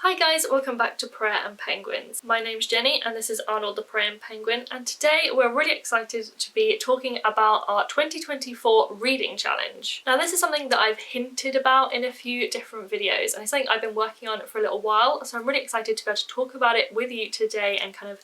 Hi guys, welcome back to Prayer and Penguins. My name's Jenny and this is Arnold the Praying Penguin, and today we're really excited to be talking about our 2024 reading challenge. Now this is something that I've hinted about in a few different videos and it's something I've been working on for a little while, so I'm really excited to be able to talk about it with you today and kind of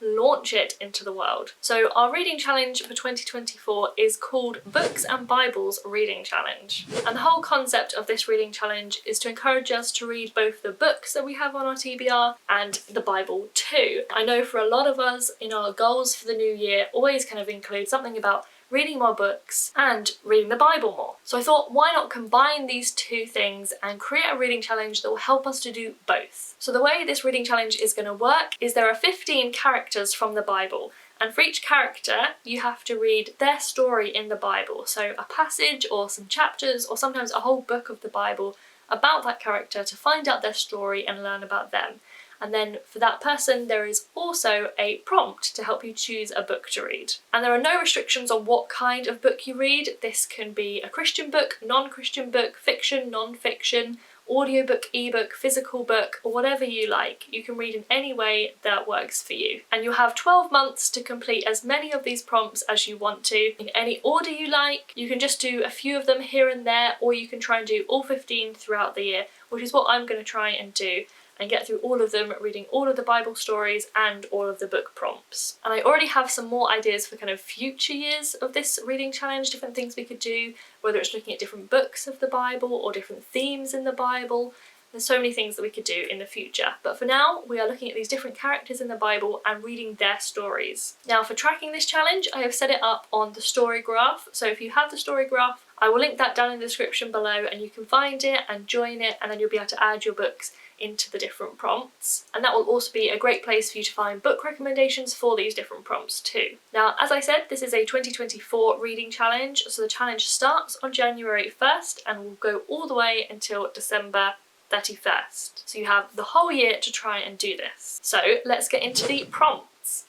launch it into the world. So our reading challenge for 2024 is called Books and Bibles Reading Challenge. And the whole concept of this reading challenge is to encourage us to read both the books that we have on our TBR and the Bible too. I know for a lot of us in our goals for the new year always kind of include something about reading more books and reading the Bible more. So I thought, why not combine these two things and create a reading challenge that will help us to do both. So the way this reading challenge is going to work is there are 15 characters from the Bible, and for each character you have to read their story in the Bible. So a passage or some chapters or sometimes a whole book of the Bible about that character to find out their story and learn about them. And then for that person there is also a prompt to help you choose a book to read. And there are no restrictions on what kind of book you read. This can be a Christian book, non-Christian book, fiction, non-fiction, audiobook, ebook, physical book, or whatever you like. You can read in any way that works for you. And you'll have 12 months to complete as many of these prompts as you want to, in any order you like. You can just do a few of them here and there, or you can try and do all 15 throughout the year, which is what I'm going to try and do, and get through all of them, reading all of the Bible stories and all of the book prompts. And I already have some more ideas for kind of future years of this reading challenge, different things we could do, whether it's looking at different books of the Bible or different themes in the Bible. There's so many things that we could do in the future. But for now, we are looking at these different characters in the Bible and reading their stories. Now for tracking this challenge, I have set it up on the story graph. So if you have the story graph, I will link that down in the description below and you can find it and join it, and then you'll be able to add your books into the different prompts. And that will also be a great place for you to find book recommendations for these different prompts too. Now, as I said, this is a 2024 reading challenge, so the challenge starts on January 1st and will go all the way until December 31st. So you have the whole year to try and do this. So let's get into the prompts.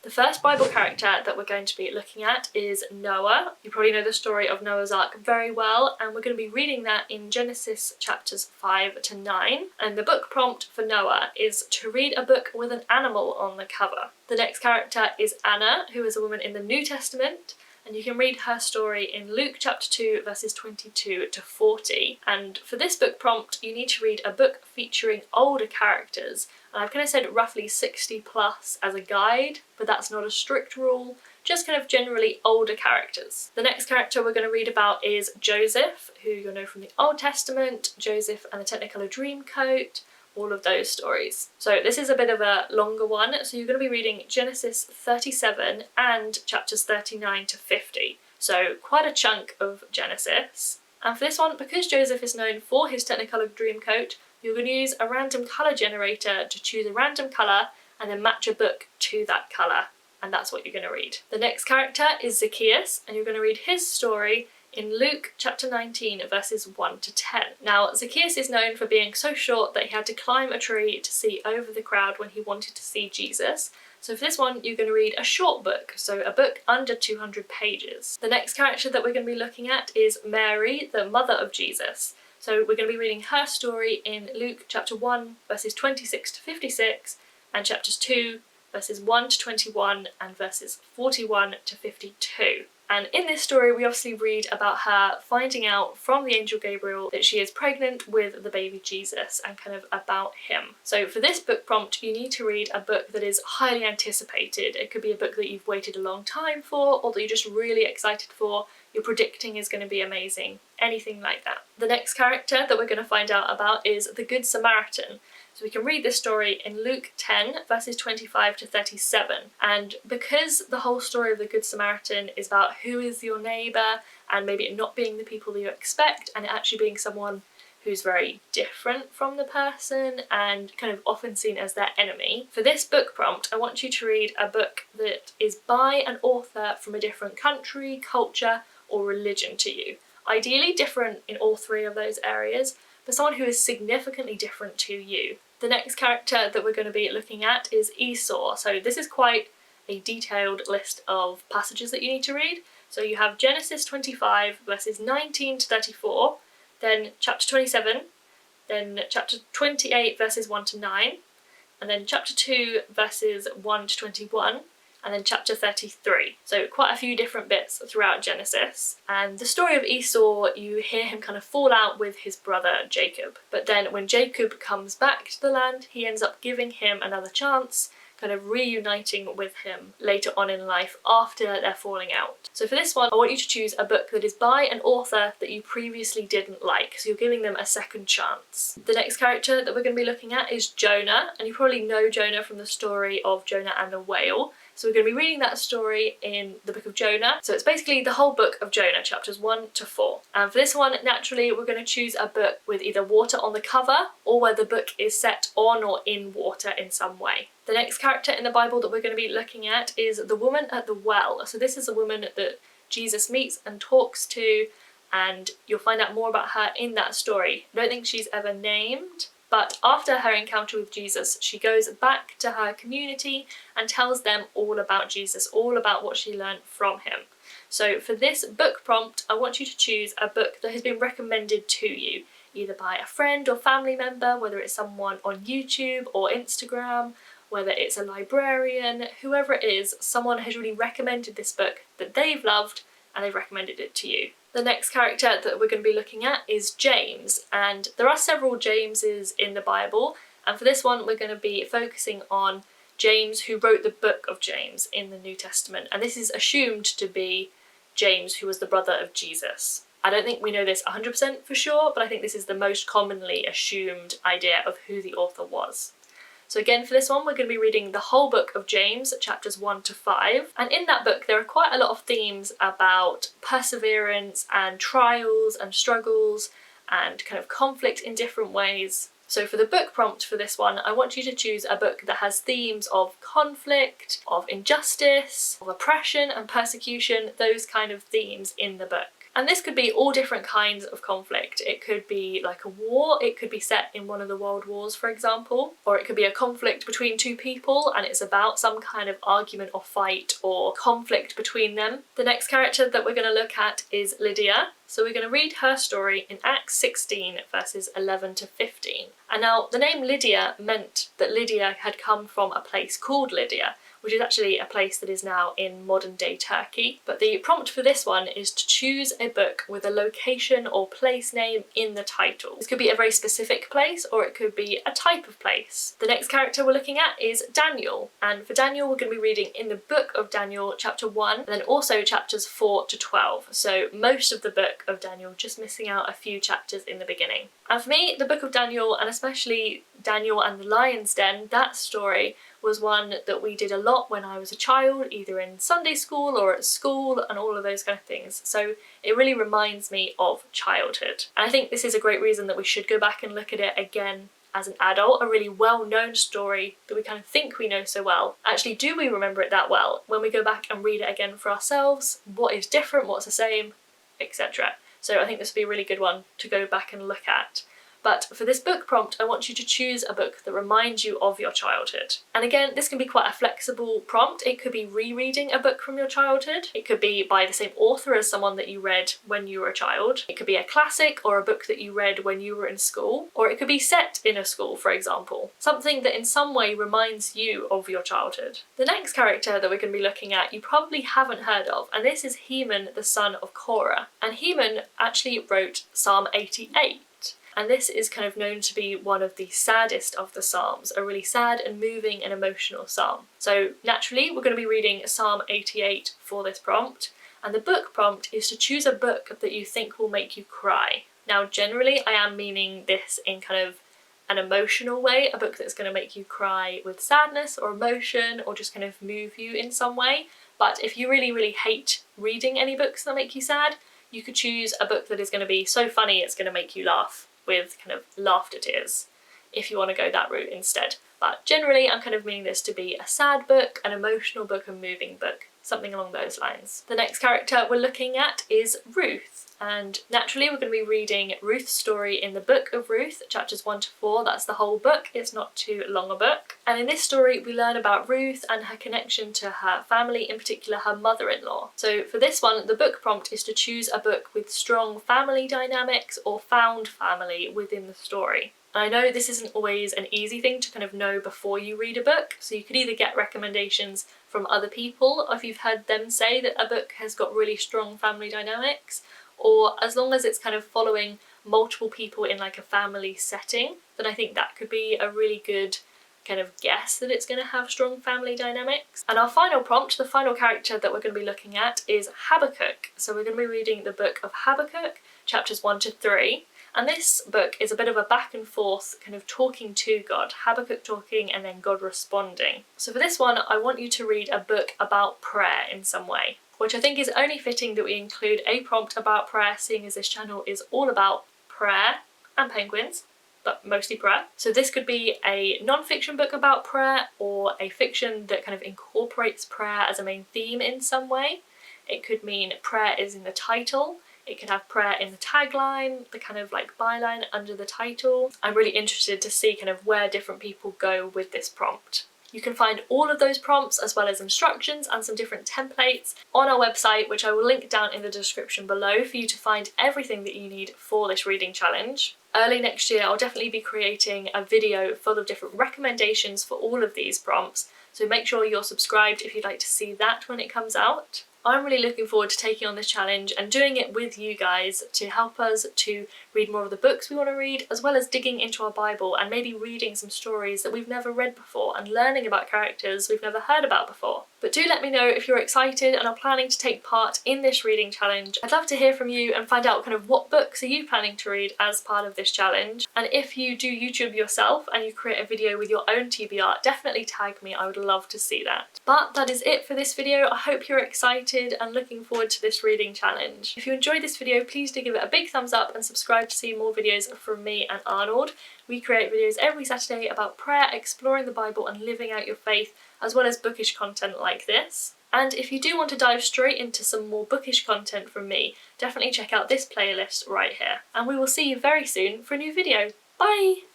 The first Bible character that we're going to be looking at is Noah. You probably know the story of Noah's Ark very well, and we're going to be reading that in Genesis chapters 5 to 9. And the book prompt for Noah is to read a book with an animal on the cover. The next character is Anna, who is a woman in the New Testament, and you can read her story in Luke chapter 2 verses 22 to 40. And for this book prompt you need to read a book featuring older characters, and I've kind of said roughly 60 plus as a guide, but that's not a strict rule, just kind of generally older characters. The next character we're going to read about is Joseph, who you'll know from the Old Testament, Joseph and the Technicolor Dreamcoat, all of those stories. So this is a bit of a longer one, so you're going to be reading Genesis 37 and chapters 39 to 50. So quite a chunk of Genesis. And for this one, because Joseph is known for his Technicolor Dreamcoat, you're going to use a random colour generator to choose a random colour and then match a book to that colour. And that's what you're going to read. The next character is Zacchaeus, and you're going to read his story in Luke chapter 19 verses 1 to 10. Now Zacchaeus is known for being so short that he had to climb a tree to see over the crowd when he wanted to see Jesus. So for this one you're going to read a short book, so a book under 200 pages. The next character that we're going to be looking at is Mary, the mother of Jesus. So we're going to be reading her story in Luke chapter 1 verses 26 to 56 and chapters 2 verses 1 to 21 and verses 41 to 52. And in this story we obviously read about her finding out from the angel Gabriel that she is pregnant with the baby Jesus and kind of about him. So for this book prompt you need to read a book that is highly anticipated. It could be a book that you've waited a long time for or that you're just really excited for, you're predicting is going to be amazing, anything like that. The next character that we're going to find out about is the Good Samaritan. So we can read this story in Luke 10 verses 25 to 37, and because the whole story of the Good Samaritan is about who is your neighbour and maybe it not being the people that you expect and it actually being someone who's very different from the person and kind of often seen as their enemy, for this book prompt I want you to read a book that is by an author from a different country, culture or religion to you. Ideally different in all three of those areas, but someone who is significantly different to you. The next character that we're going to be looking at is Esau. So this is quite a detailed list of passages that you need to read. So you have Genesis 25 verses 19 to 34, then chapter 27, then chapter 28 verses 1 to 9, and then chapter 2 verses 1 to 21, and then chapter 33. So quite a few different bits throughout Genesis. And the story of Esau, you hear him kind of fall out with his brother Jacob. But then when Jacob comes back to the land, he ends up giving him another chance, kind of reuniting with him later on in life after they're falling out. So for this one, I want you to choose a book that is by an author that you previously didn't like, so you're giving them a second chance. The next character that we're going to be looking at is Jonah, and you probably know Jonah from the story of Jonah and the whale. So we're going to be reading that story in the book of Jonah. So it's basically the whole book of Jonah, chapters 1 to 4. And for this one, naturally, we're going to choose a book with either water on the cover or where the book is set on or in water in some way. The next character in the Bible that we're going to be looking at is the woman at the well. So this is a woman that Jesus meets and talks to, and you'll find out more about her in that story. I don't think she's ever named, but after her encounter with Jesus, she goes back to her community and tells them all about Jesus, all about what she learned from him. So for this book prompt, I want you to choose a book that has been recommended to you, either by a friend or family member, whether it's someone on YouTube or Instagram, whether it's a librarian, whoever it is, someone has really recommended this book that they've loved and they've recommended it to you. The next character that we're going to be looking at is James, and there are several Jameses in the Bible, and for this one we're going to be focusing on James, who wrote the book of James in the New Testament, and this is assumed to be James, who was the brother of Jesus. I don't think we know this 100% for sure, but I think this is the most commonly assumed idea of who the author was. So again, for this one, we're going to be reading the whole book of James, chapters 1 to 5. And in that book, there are quite a lot of themes about perseverance and trials and struggles and kind of conflict in different ways. So for the book prompt for this one, I want you to choose a book that has themes of conflict, of injustice, of oppression and persecution, those kind of themes in the book. And this could be all different kinds of conflict. It could be like a war, it could be set in one of the world wars, for example, or it could be a conflict between two people and it's about some kind of argument or fight or conflict between them. The next character that we're going to look at is Lydia. So we're going to read her story in Acts 16 verses 11 to 15. And now the name Lydia meant that Lydia had come from a place called Lydia, which is actually a place that is now in modern-day Turkey. But the prompt for this one is to choose a book with a location or place name in the title. This could be a very specific place or it could be a type of place. The next character we're looking at is Daniel, and for Daniel we're going to be reading in the book of Daniel chapter 1 and then also chapters 4 to 12. So most of the book of Daniel, just missing out a few chapters in the beginning. And for me, the book of Daniel, and especially Daniel and the Lion's Den, that story was one that we did a lot when I was a child, either in Sunday school or at school and all of those kind of things. So it really reminds me of childhood. And I think this is a great reason that we should go back and look at it again as an adult, a really well-known story that we kind of think we know so well. Actually, do we remember it that well? When we go back and read it again for ourselves, what is different, what's the same, etc. So I think this would be a really good one to go back and look at. But for this book prompt, I want you to choose a book that reminds you of your childhood. And again, this can be quite a flexible prompt. It could be rereading a book from your childhood. It could be by the same author as someone that you read when you were a child. It could be a classic or a book that you read when you were in school. Or it could be set in a school, for example. Something that in some way reminds you of your childhood. The next character that we're going to be looking at you probably haven't heard of, and this is Heman, the son of Korah. And Heman actually wrote Psalm 88. And this is kind of known to be one of the saddest of the Psalms, a really sad and moving and emotional psalm. So naturally, we're going to be reading Psalm 88 for this prompt. And the book prompt is to choose a book that you think will make you cry. Now, generally, I am meaning this in kind of an emotional way, a book that's going to make you cry with sadness or emotion or just kind of move you in some way. But if you really, really hate reading any books that make you sad, you could choose a book that is going to be so funny it's going to make you laugh, with kind of laughter tears, if you want to go that route instead. But generally I'm kind of meaning this to be a sad book, an emotional book, a moving book, something along those lines. The next character we're looking at is Ruth. And naturally we're going to be reading Ruth's story in the book of Ruth, chapters 1 to 4. That's the whole book, it's not too long a book. And in this story we learn about Ruth and her connection to her family, in particular her mother-in-law. So for this one, the book prompt is to choose a book with strong family dynamics or found family within the story. And I know this isn't always an easy thing to kind of know before you read a book, so you could either get recommendations from other people if you've heard them say that a book has got really strong family dynamics, or as long as it's kind of following multiple people in like a family setting, then I think that could be a really good kind of guess that it's going to have strong family dynamics. And our final prompt, the final character that we're going to be looking at, is Habakkuk. So we're going to be reading the book of Habakkuk, chapters 1 to 3. And this book is a bit of a back and forth kind of talking to God, Habakkuk talking and then God responding. So for this one, I want you to read a book about prayer in some way, which I think is only fitting that we include a prompt about prayer, seeing as this channel is all about prayer and penguins, but mostly prayer. So this could be a non-fiction book about prayer, or a fiction that kind of incorporates prayer as a main theme in some way. It could mean prayer is in the title. It could have prayer in the tagline, the kind of like byline under the title. I'm really interested to see kind of where different people go with this prompt. You can find all of those prompts as well as instructions and some different templates on our website, which I will link down in the description below for you to find everything that you need for this reading challenge. Early next year, I'll definitely be creating a video full of different recommendations for all of these prompts, so make sure you're subscribed if you'd like to see that when it comes out. I'm really looking forward to taking on this challenge and doing it with you guys to help us to read more of the books we want to read, as well as digging into our Bible and maybe reading some stories that we've never read before and learning about characters we've never heard about before. But do let me know if you're excited and are planning to take part in this reading challenge. I'd love to hear from you and find out kind of what books are you planning to read as part of this challenge. And if you do YouTube yourself and you create a video with your own TBR, definitely tag me, I would love to see that. But that is it for this video. I hope you're excited and looking forward to this reading challenge. If you enjoyed this video, please do give it a big thumbs up and subscribe to see more videos from me and Arnold. We create videos every Saturday about prayer, exploring the Bible and living out your faith, as well as bookish content like this. And if you do want to dive straight into some more bookish content from me, definitely check out this playlist right here. And we will see you very soon for a new video. Bye!